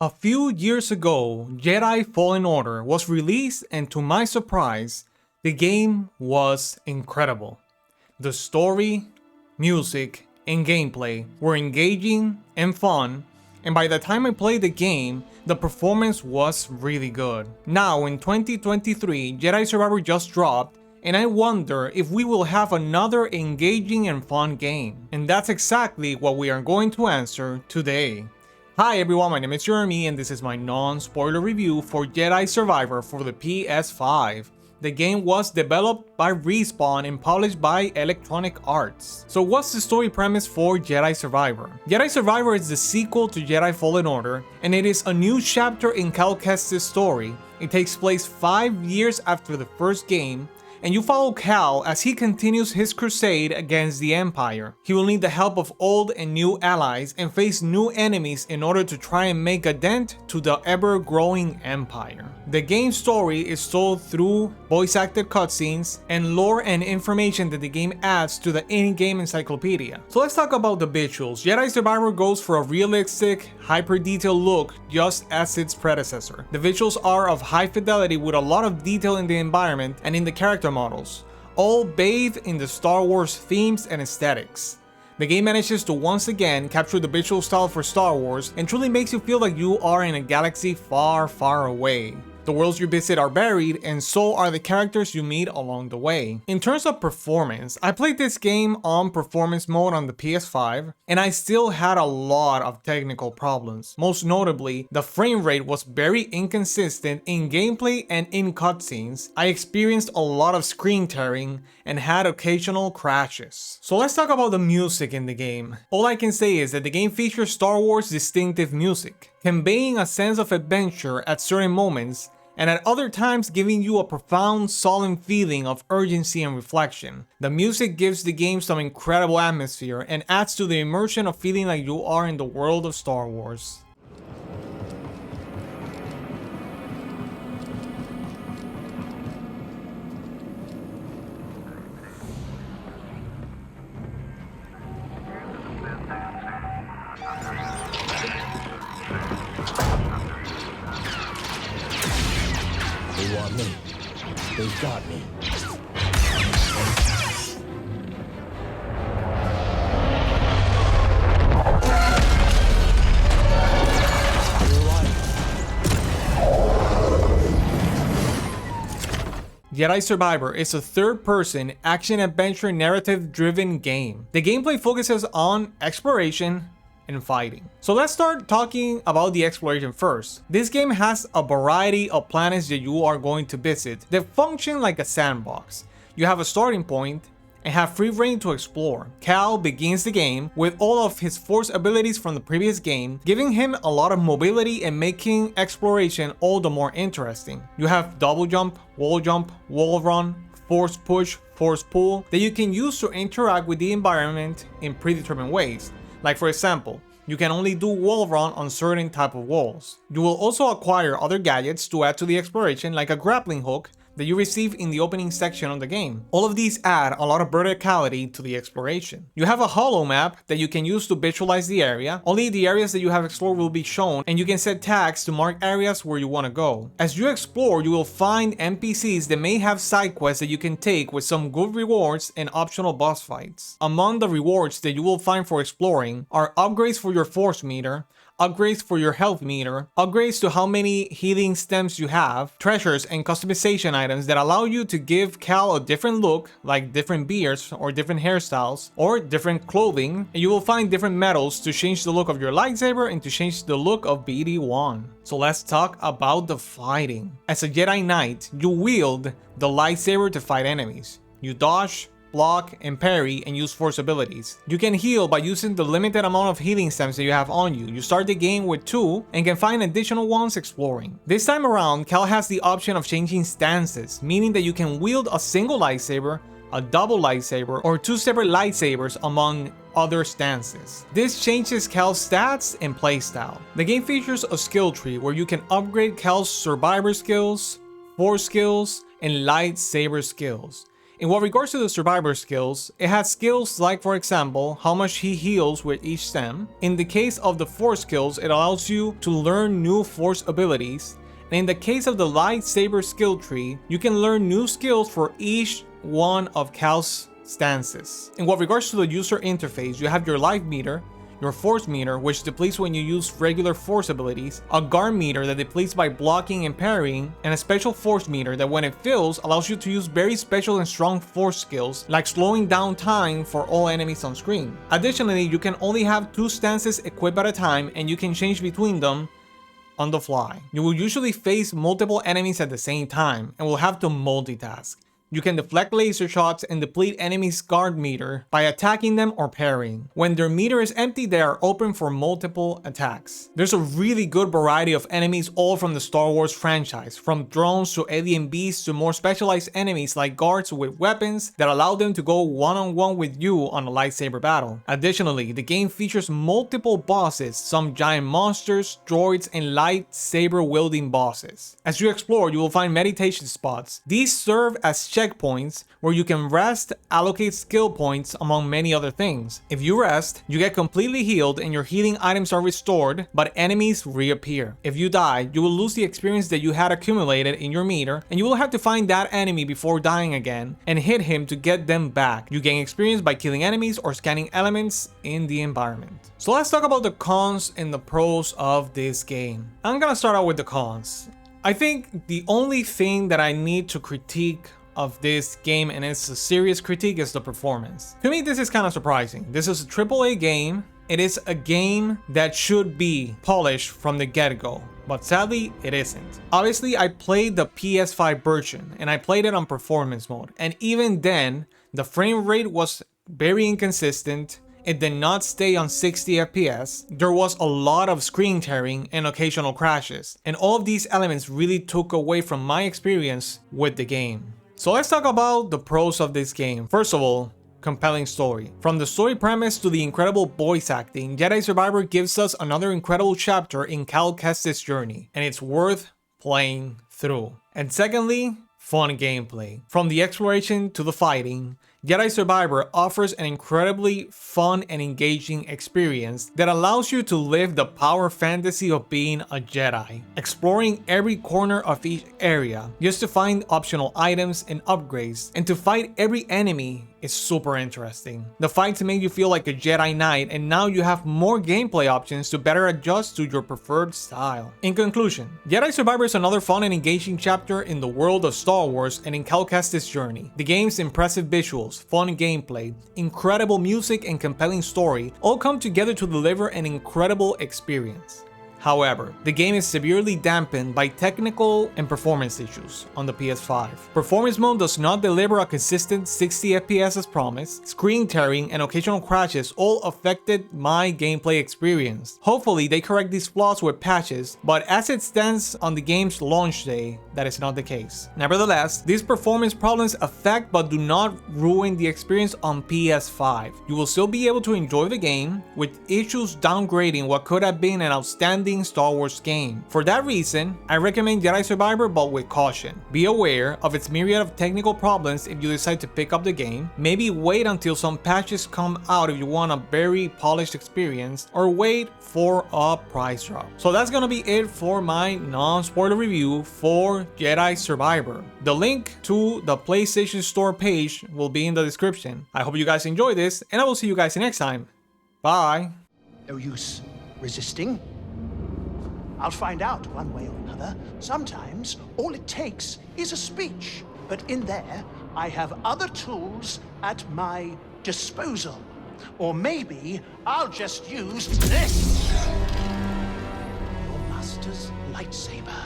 A few years ago, Jedi Fallen Order was released, and to my surprise, the game was incredible. The story, music, and gameplay were engaging and fun, and by the time I played the game, the performance was really good. Now in 2023, Jedi Survivor just dropped, and I wonder if we will have another engaging and fun game. And that's exactly what we are going to answer today. Hi everyone, my name is Jeremy and this is my non-spoiler review for Jedi Survivor for the PS5. The game was developed by Respawn and published by Electronic Arts. So what's the story premise for Jedi Survivor? Jedi Survivor is the sequel to Jedi Fallen Order, and it is a new chapter in Cal Kestis' story. It takes place 5 years after the first game, and you follow Cal as he continues his crusade against the Empire. He will need the help of old and new allies and face new enemies in order to try and make a dent to the ever-growing Empire. The game's story is told through voice-acted cutscenes and lore and information that the game adds to the in-game encyclopedia. So let's talk about the visuals. Jedi Survivor goes for a realistic, hyper-detailed look just as its predecessor. The visuals are of high fidelity with a lot of detail in the environment and in the character models, all bathed in the Star Wars themes and aesthetics. The game manages to once again capture the visual style for Star Wars and truly makes you feel like you are in a galaxy far, far away. The worlds you visit are varied, and so are the characters you meet along the way. In terms of performance, I played this game on performance mode on the PS5, and I still had a lot of technical problems. Most notably, the frame rate was very inconsistent in gameplay and in cutscenes. I experienced a lot of screen tearing and had occasional crashes. So let's talk about the music in the game. All I can say is that the game features Star Wars distinctive music, conveying a sense of adventure at certain moments, and at other times giving you a profound, solemn feeling of urgency and reflection. The music gives the game some incredible atmosphere and adds to the immersion of feeling like you are in the world of Star Wars. They want me. They've got me. Jedi Survivor is a third-person, action-adventure, narrative-driven game. The gameplay focuses on exploration and fighting. So let's start talking about the exploration first. This game has a variety of planets that you are going to visit that function like a sandbox. You have a starting point and have free reign to explore. Cal begins the game with all of his Force abilities from the previous game, giving him a lot of mobility and making exploration all the more interesting. You have double jump, wall run, force push, force pull that you can use to interact with the environment in predetermined ways. Like for example, you can only do wall run on certain type of walls. You will also acquire other gadgets to add to the exploration, like a grappling hook that you receive in the opening section of the game. All of these add a lot of verticality to the exploration. You have a holo map that you can use to visualize the area. Only the areas that you have explored will be shown, and you can set tags to mark areas where you want to go. As you explore, you will find NPCs that may have side quests that you can take with some good rewards and optional boss fights. Among the rewards that you will find for exploring are upgrades for your force meter, upgrades for your health meter, upgrades to how many healing stems you have, treasures and customization items that allow you to give Cal a different look, like different beards or different hairstyles or different clothing, and you will find different medals to change the look of your lightsaber and to change the look of BD1. So let's talk about the fighting. As a Jedi Knight, you wield the lightsaber to fight enemies. You dodge, block, and parry, and use force abilities. You can heal by using the limited amount of healing stems that you have on you. You start the game with 2 and can find additional ones exploring. This time around, Cal has the option of changing stances, meaning that you can wield a single lightsaber, a double lightsaber, or 2 separate lightsabers among other stances. This changes Cal's stats and playstyle. The game features a skill tree where you can upgrade Cal's survivor skills, force skills, and lightsaber skills. In what regards to the survivor skills, it has skills like, for example, how much he heals with each stem. In the case of the force skills, it allows you to learn new force abilities. And in the case of the lightsaber skill tree, you can learn new skills for each one of Cal's stances. In what regards to the user interface, you have your life meter, your force meter, which depletes when you use regular force abilities, a guard meter that depletes by blocking and parrying, and a special force meter that when it fills allows you to use very special and strong force skills like slowing down time for all enemies on screen. Additionally, you can only have 2 stances equipped at a time and you can change between them on the fly. You will usually face multiple enemies at the same time and will have to multitask. You can deflect laser shots and deplete enemies' guard meter by attacking them or parrying. When their meter is empty, they are open for multiple attacks. There's a really good variety of enemies all from the Star Wars franchise, from drones to alien beasts to more specialized enemies like guards with weapons that allow them to go one-on-one with you on a lightsaber battle. Additionally, the game features multiple bosses, some giant monsters, droids, and lightsaber wielding bosses. As you explore, you will find meditation spots. These serve as checkpoints where you can rest, allocate skill points, among many other things. If you rest, you get completely healed and your healing items are restored, but enemies reappear. If you die, you will lose the experience that you had accumulated in your meter, and you will have to find that enemy before dying again and hit him to get them back. You gain experience by killing enemies or scanning elements in the environment. So let's talk about the cons and the pros of this game. I'm gonna start out with the cons. I think the only thing that I need to critique of this game, and it's a serious critique, is the performance. To me, this is kind of surprising. This is a AAA game. It is a game that should be polished from the get-go, but sadly, it isn't. Obviously, I played the PS5 version, and I played it on performance mode, and even then, the frame rate was very inconsistent. It did not stay on 60 FPS. There was a lot of screen tearing and occasional crashes, and all of these elements really took away from my experience with the game. So let's talk about the pros of this game. First of all, compelling story. From the story premise to the incredible voice acting, Jedi Survivor gives us another incredible chapter in Cal Kestis' journey, and it's worth playing through. And secondly, fun gameplay. From the exploration to the fighting, Jedi Survivor offers an incredibly fun and engaging experience that allows you to live the power fantasy of being a Jedi, exploring every corner of each area just to find optional items and upgrades, and to fight every enemy is super interesting. The fights make you feel like a Jedi Knight, and now you have more gameplay options to better adjust to your preferred style. In conclusion, Jedi Survivor is another fun and engaging chapter in the world of Star Wars and in Cal Kestis' journey. The game's impressive visuals, fun gameplay, incredible music, and compelling story all come together to deliver an incredible experience. However, the game is severely dampened by technical and performance issues on the PS5. Performance mode does not deliver a consistent 60 FPS as promised. Screen tearing and occasional crashes all affected my gameplay experience. Hopefully they correct these flaws with patches, but as it stands on the game's launch day, that is not the case. Nevertheless, these performance problems affect but do not ruin the experience on PS5. You will still be able to enjoy the game, with issues downgrading what could have been an outstanding Star Wars game. For that reason, I recommend Jedi Survivor, but with caution. Be aware of its myriad of technical problems if you decide to pick up the game. Maybe wait until some patches come out if you want a very polished experience, or wait for a price drop. So that's gonna be it for my non-spoiler review for Jedi Survivor. The link to the PlayStation Store page will be in the description. I hope you guys enjoyed this, and I will see you guys next time. Bye! No use resisting. I'll find out one way or another. Sometimes all it takes is a speech. But in there, I have other tools at my disposal. Or maybe I'll just use this. Your master's lightsaber.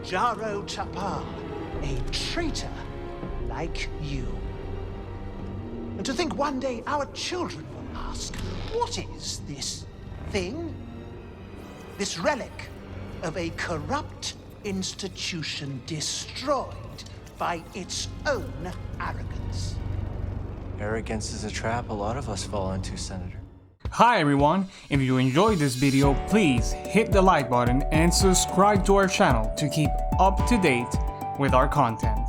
Jaro Tapal, a traitor like you. And to think one day our children will ask, what is this thing? This relic of a corrupt institution destroyed by its own arrogance. Arrogance is a trap a lot of us fall into, Senator. Hi everyone, if you enjoyed this video, please hit the like button and subscribe to our channel to keep up to date with our content.